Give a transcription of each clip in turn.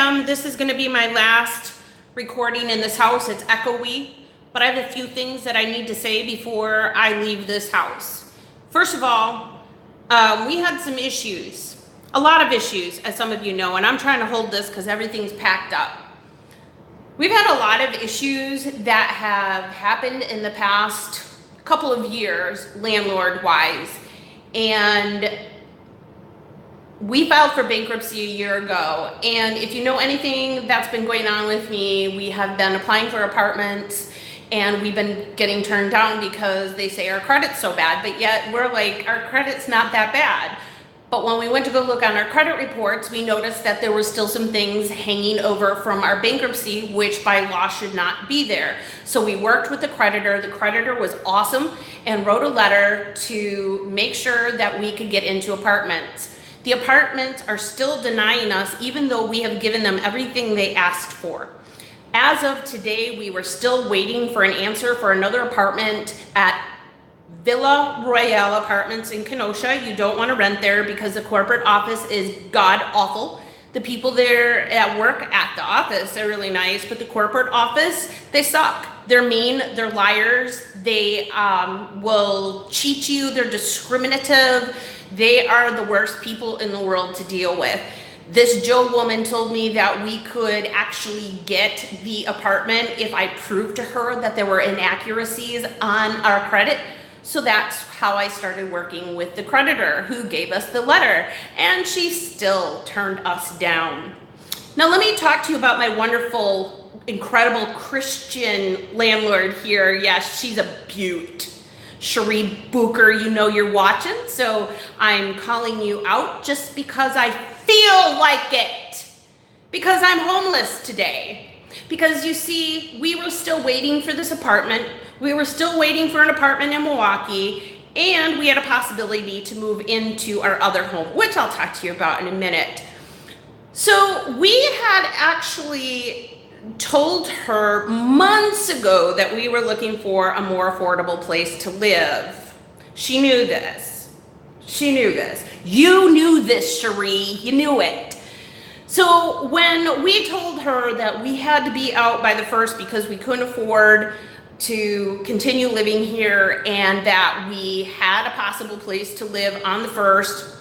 am. This is going to be my last recording in this house. It's echoey, but I have a few things that I need to say before I leave this house. First of all, we had some issues, a lot of issues, as some of you know, and I'm trying to hold this because everything's packed up. We've had a lot of issues that have happened in the past couple of years, landlord-wise, and we filed for bankruptcy a year ago, and if you know anything that's been going on with me, we have been applying for apartments and we've been getting turned down because they say our credit's so bad, but yet we're like, our credit's not that bad. But when we went to go look on our credit reports, we noticed that there were still some things hanging over from our bankruptcy, which by law should not be there. So we worked with the creditor. The creditor was awesome and wrote a letter to make sure that we could get into apartments. The apartments are still denying us, even though we have given them everything they asked for. As of today, we were still waiting for an answer for another apartment at Villa Royale Apartments in Kenosha. You don't want to rent there because the corporate office is god awful. The people there at work at the office, they're really nice, but the corporate office, they suck. They're mean, they're liars, they will cheat you, they're discriminative. They are the worst people in the world to deal with. This Joe woman told me that we could actually get the apartment if I proved to her that there were inaccuracies on our credit. So that's how I started working with the creditor who gave us the letter, and she still turned us down. Now let me talk to you about my wonderful, incredible Christian landlord here. Yes, she's a beaut. Cherie Booker, you know you're watching, so I'm calling you out just because I feel like it. Because I'm homeless today. Because you see, we were still waiting for this apartment. We were still waiting for an apartment in Milwaukee, and we had a possibility to move into our other home, which I'll talk to you about in a minute. So we had actually told her months ago that we were looking for a more affordable place to live. She knew this. She knew this. You knew this, Cherie. You knew it. So when we told her that we had to be out by the 1st because we couldn't afford to continue living here and that we had a possible place to live on the 1st,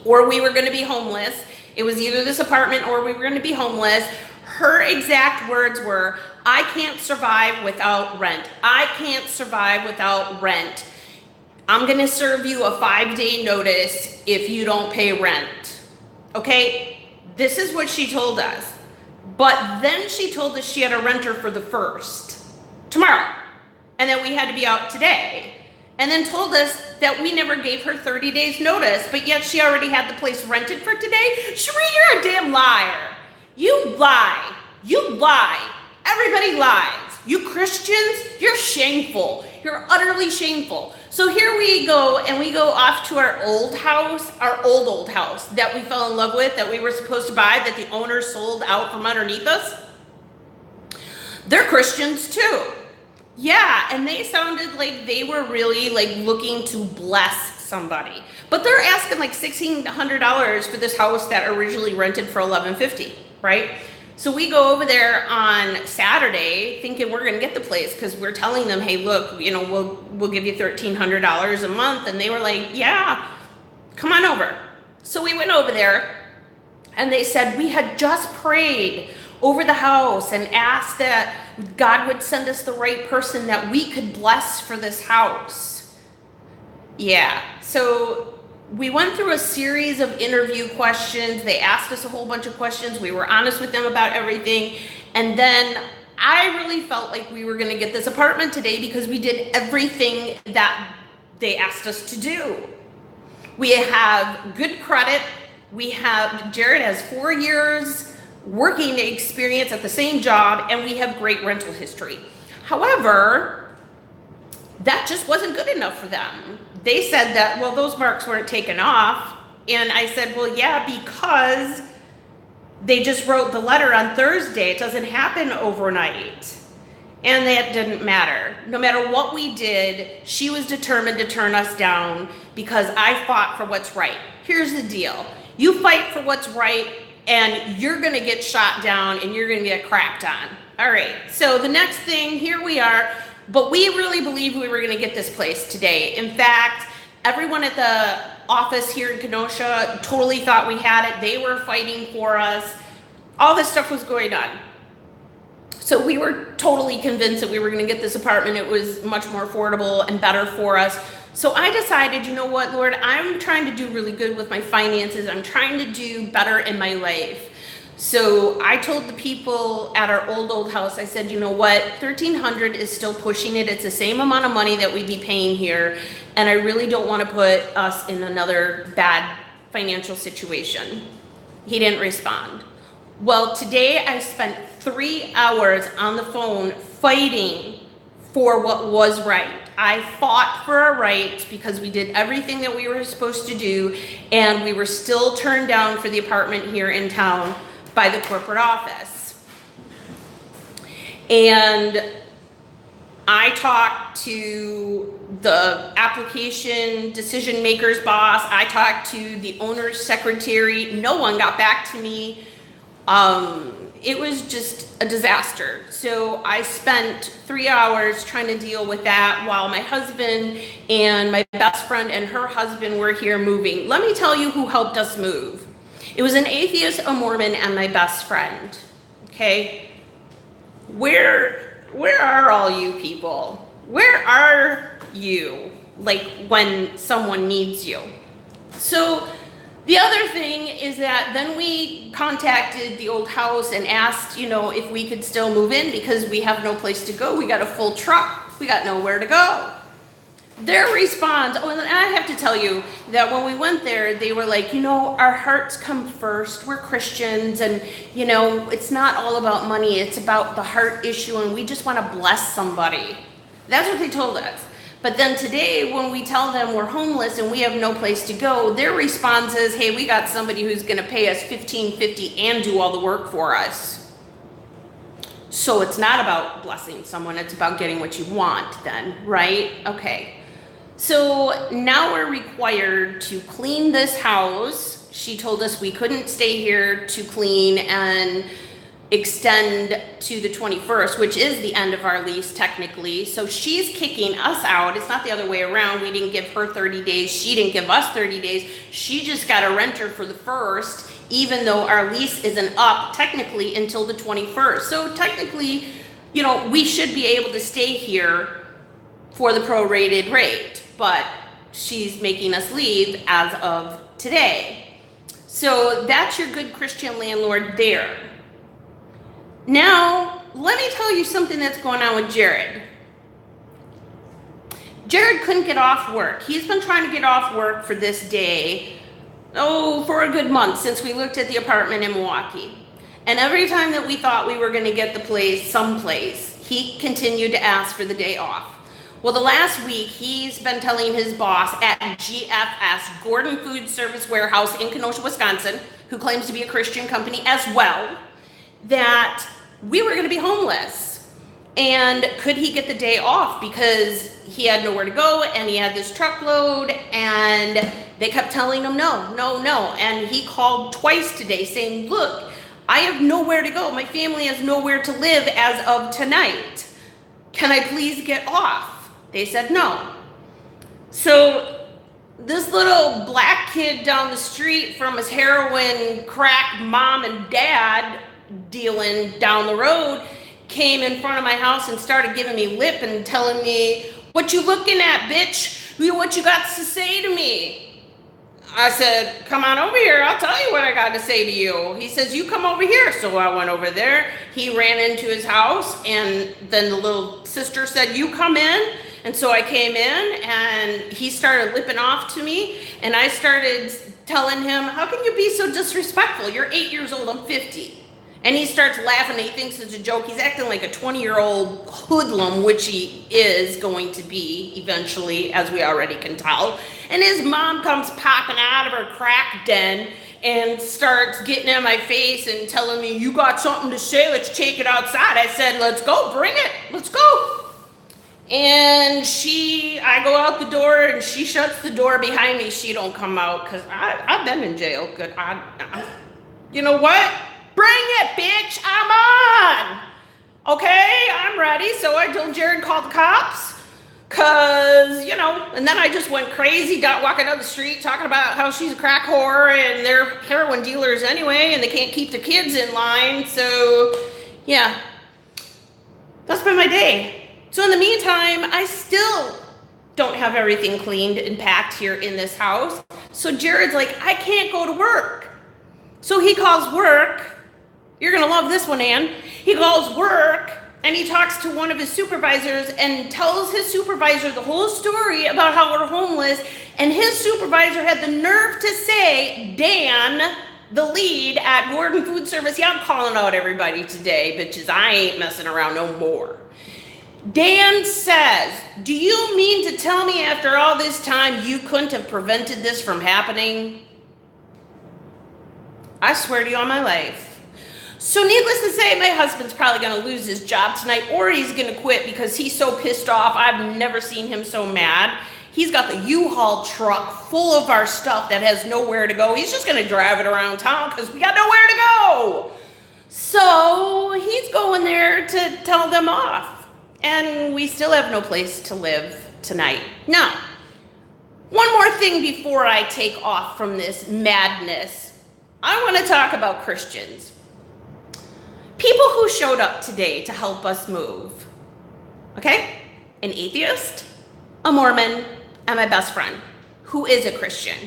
or we were going to be homeless, it was either this apartment or we were going to be homeless. Her exact words were, I can't survive without rent. I can't survive without rent. I'm going to serve you a 5-day notice if you don't pay rent. Okay? This is what she told us. But then she told us she had a renter for the 1st, tomorrow, and that we had to be out today. And then told us that we never gave her 30 days notice, but yet she already had the place rented for today. Cherie, you're a damn liar. You lie. You lie. Everybody lies. You Christians, you're shameful. You're utterly shameful. So here we go, and we go off to our old house, our old house that we fell in love with, that we were supposed to buy, that the owner sold out from underneath us. They're Christians too. Yeah, and they sounded like they were really like looking to bless somebody. But they're asking like $1,600 for this house that originally rented for $1,150, right? So we go over there on Saturday thinking we're going to get the place because we're telling them, hey, look, you know, we'll give you $1,300 a month. And they were like, yeah, come on over. So we went over there and they said we had just prayed over the house and asked that God would send us the right person that we could bless for this house. Yeah, so we went through a series of interview questions. They asked us a whole bunch of questions. We were honest with them about everything. And then I really felt like we were going to get this apartment today because we did everything that they asked us to do. We have good credit. Jared has 4 years working experience at the same job, and we have great rental history. However, that just wasn't good enough for them. They said that, well, those marks weren't taken off. And I said, well, yeah, because they just wrote the letter on Thursday. It doesn't happen overnight. And that didn't matter. No matter what we did, she was determined to turn us down because I fought for what's right. Here's the deal. You fight for what's right, and you're going to get shot down and you're going to get crapped on. All right, so the next thing, here we are, but we really believed we were going to get this place today. In fact, everyone at the office here in Kenosha totally thought we had it. They were fighting for us. All this stuff was going on. So we were totally convinced that we were going to get this apartment. It was much more affordable and better for us. So I decided, you know what, Lord, I'm trying to do really good with my finances. I'm trying to do better in my life. So I told the people at our old house, I said, you know what, $1,300 is still pushing it. It's the same amount of money that we'd be paying here. And I really don't want to put us in another bad financial situation. He didn't respond. Well, today I spent 3 hours on the phone fighting for what was right. I fought for our right because we did everything that we were supposed to do, and we were still turned down for the apartment here in town by the corporate office. And I talked to the application decision maker's boss. I talked to the owner's secretary. No one got back to me. It was just a disaster. So I spent 3 hours trying to deal with that while my husband and my best friend and her husband were here moving. Let me tell you who helped us move. It was an atheist, a Mormon, and my best friend. Okay? Where are all you people? Where are you? Like when someone needs you. So the other thing is that then we contacted the old house and asked, you know, if we could still move in because we have no place to go. We got a full truck. We got nowhere to go. Their response, and I have to tell you that when we went there, they were like, you know, our hearts come first. We're Christians, and, you know, it's not all about money. It's about the heart issue, and we just want to bless somebody. That's what they told us. But then today, when we tell them we're homeless and we have no place to go, their response is, hey, we got somebody who's going to pay us $1,550 and do all the work for us. So it's not about blessing someone. It's about getting what you want then, right? Okay. So now we're required to clean this house. She told us we couldn't stay here to clean and extend to the 21st, which is the end of our lease technically. So she's kicking us out. It's not the other way around. We didn't give her 30 days. She didn't give us 30 days. She just got a renter for the 1st, even though our lease isn't up technically until the 21st. So technically, you know, we should be able to stay here for the prorated rate, but she's making us leave as of today. So that's your good Christian landlord there. Now, let me tell you something that's going on with Jared. Jared couldn't get off work. He's been trying to get off work for this day, for a good month since we looked at the apartment in Milwaukee. And every time that we thought we were going to get the place someplace, he continued to ask for the day off. Well, the last week, he's been telling his boss at GFS, Gordon Food Service Warehouse in Kenosha, Wisconsin, who claims to be a Christian company as well, that we were going to be homeless. And could he get the day off because he had nowhere to go and he had this truckload, and they kept telling him no. And he called twice today saying, look, I have nowhere to go. My family has nowhere to live as of tonight. Can I please get off? They said no. So this little black kid down the street from his heroin, crack mom and dad dealing down the road came in front of my house and started giving me lip and telling me, what you looking at, bitch? What you got to say to me? I said, come on over here. I'll tell you what I got to say to you. He says, you come over here. So I went over there. He ran into his house, and then the little sister said, you come in. And so I came in, and he started lipping off to me, and I started telling him, how can you be so disrespectful? You're 8 years old, I'm 50. And he starts laughing. He thinks it's a joke. He's acting like a 20-year-old hoodlum, which he is going to be eventually, as we already can tell. And his mom comes popping out of her crack den and starts getting in my face and telling me, you got something to say, let's take it outside. I said, let's go, bring it, let's go. And I go out the door, and she shuts the door behind me. She don't come out because I've been in jail. Good. You know what? Bring it, bitch. I'm on. Okay, I'm ready. So I told Jared call the cops. Cause, and then I just went crazy, got walking down the street talking about how she's a crack whore and they're heroin dealers anyway, and they can't keep their kids in line. So, yeah, that's been my day. So in the meantime, I still don't have everything cleaned and packed here in this house. So Jared's like, I can't go to work. So he calls work. You're gonna love this one, Ann. He calls work and he talks to one of his supervisors and tells his supervisor the whole story about how we're homeless. And his supervisor had the nerve to say, Dan, the lead at Gordon Food Service, yeah, I'm calling out everybody today, bitches. I ain't messing around no more. Dan says, do you mean to tell me after all this time you couldn't have prevented this from happening? I swear to you on my life. So needless to say, my husband's probably going to lose his job tonight, or he's going to quit because he's so pissed off. I've never seen him so mad. He's got the U-Haul truck full of our stuff that has nowhere to go. He's just going to drive it around town because we got nowhere to go. So he's going there to tell them off. And we still have no place to live tonight. Now, one more thing before I take off from this madness. I want to talk about Christians. People who showed up today to help us move. Okay? An atheist, a Mormon, and my best friend, who is a Christian.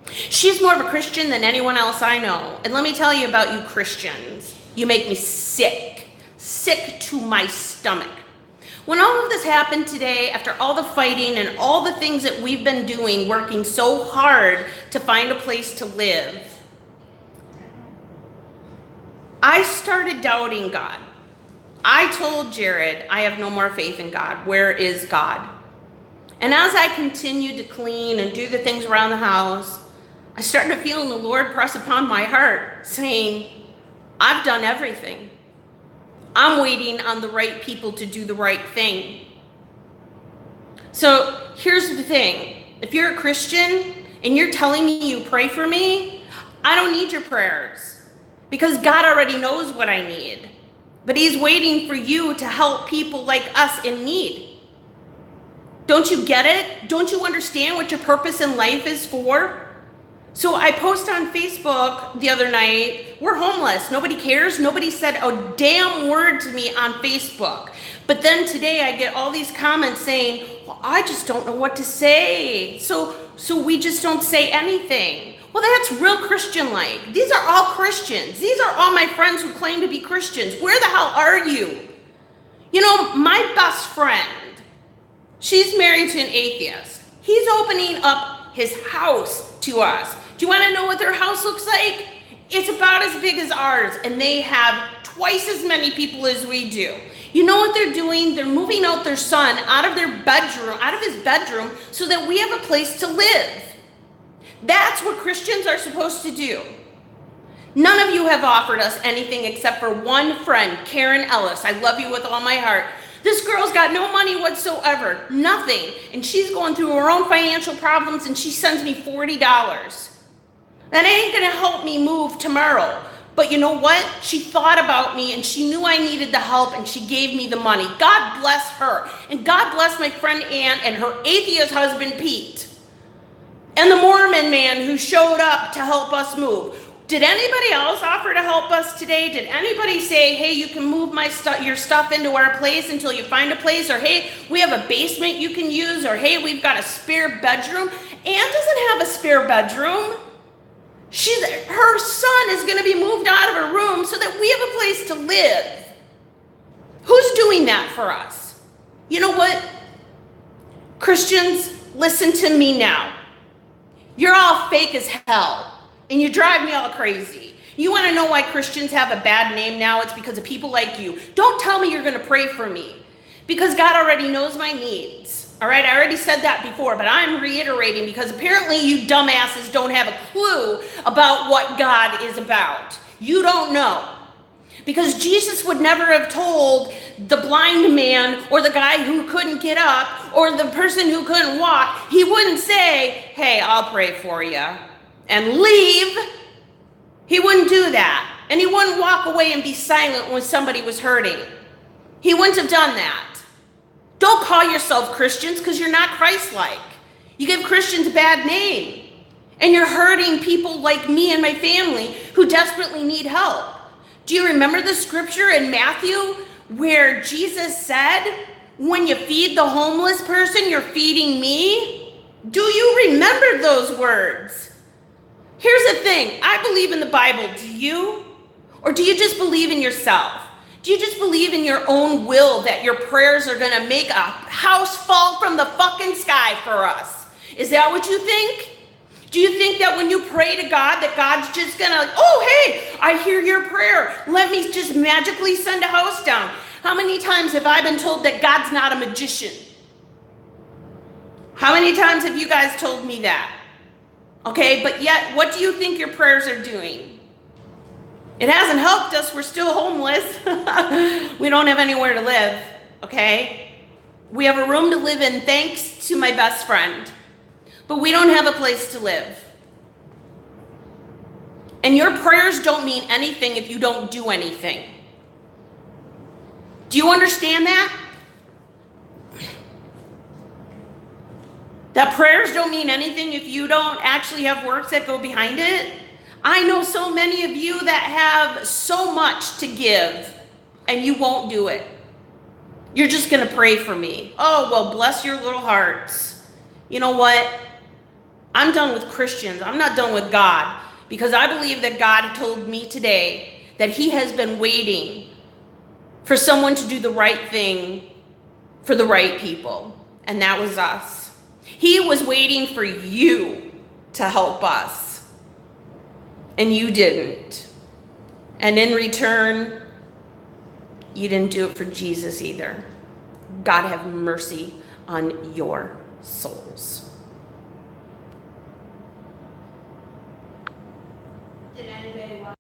She's more of a Christian than anyone else I know. And let me tell you about you Christians. You make me sick. Sick to my stomach. When all of this happened today, after all the fighting and all the things that we've been doing, working so hard to find a place to live, I started doubting God. I told Jared, I have no more faith in God. Where is God? And as I continued to clean and do the things around the house, I started feeling the Lord press upon my heart, saying, I've done everything. I'm waiting on the right people to do the right thing. So here's the thing. If you're a Christian and you're telling me you pray for me, I don't need your prayers. Because God already knows what I need. But he's waiting for you to help people like us in need. Don't you get it? Don't you understand what your purpose in life is for? So I posted on Facebook the other night, we're homeless. Nobody cares. Nobody said a damn word to me on Facebook. But then today I get all these comments saying, well, I just don't know what to say. So we just don't say anything. Well, that's real Christian-like. These are all Christians. These are all my friends who claim to be Christians. Where the hell are you? My best friend, she's married to an atheist. He's opening up his house to us. Do you want to know what their house looks like? It's about as big as ours, and they have twice as many people as we do. You know what they're doing? They're moving out their son out of his bedroom, so that we have a place to live. That's what Christians are supposed to do. None of you have offered us anything except for one friend, Karen Ellis. I love you with all my heart. This girl's got no money whatsoever, nothing. And she's going through her own financial problems and she sends me $40. That ain't gonna help me move tomorrow. But you know what? She thought about me and she knew I needed the help and she gave me the money. God bless her. And God bless my friend Ann and her atheist husband Pete. And the Mormon man who showed up to help us move. Did anybody else offer to help us today? Did anybody say, hey, you can move your stuff into our place until you find a place? Or hey, we have a basement you can use? Or hey, we've got a spare bedroom? Ann doesn't have a spare bedroom. Her son is going to be moved out of her room so that we have a place to live. Who's doing that for us? You know what? Christians, listen to me now. You're all fake as hell, and you drive me all crazy. You want to know why Christians have a bad name now? It's because of people like you. Don't tell me you're going to pray for me, because God already knows my needs. All right, I already said that before, but I'm reiterating because apparently you dumbasses don't have a clue about what God is about. You don't know. Because Jesus would never have told the blind man or the guy who couldn't get up or the person who couldn't walk, he wouldn't say, hey, I'll pray for you and leave. He wouldn't do that. And he wouldn't walk away and be silent when somebody was hurting. He wouldn't have done that. Don't call yourself Christians because you're not Christ-like. You give Christians a bad name. And you're hurting people like me and my family who desperately need help. Do you remember the scripture in Matthew where Jesus said, when you feed the homeless person, you're feeding me? Do you remember those words? Here's the thing. I believe in the Bible. Do you? Or do you just believe in yourself? Do you just believe in your own will that your prayers are going to make a house fall from the fucking sky for us? Is that what you think? Do you think that when you pray to God that God's just going to, oh, hey, I hear your prayer. Let me just magically send a house down. How many times have I been told that God's not a magician? How many times have you guys told me that? Okay, but yet, what do you think your prayers are doing? It hasn't helped us. We're still homeless. We don't have anywhere to live, okay? We have a room to live in thanks to my best friend, but we don't have a place to live. And your prayers don't mean anything if you don't do anything. Do you understand that? That prayers don't mean anything if you don't actually have works that go behind it? I know so many of you that have so much to give and you won't do it. You're just going to pray for me. Oh, well, bless your little hearts. You know what? I'm done with Christians. I'm not done with God, because I believe that God told me today that he has been waiting for someone to do the right thing for the right people. And that was us. He was waiting for you to help us. And you didn't. And in return, you didn't do it for Jesus either. God have mercy on your souls. Did anybody want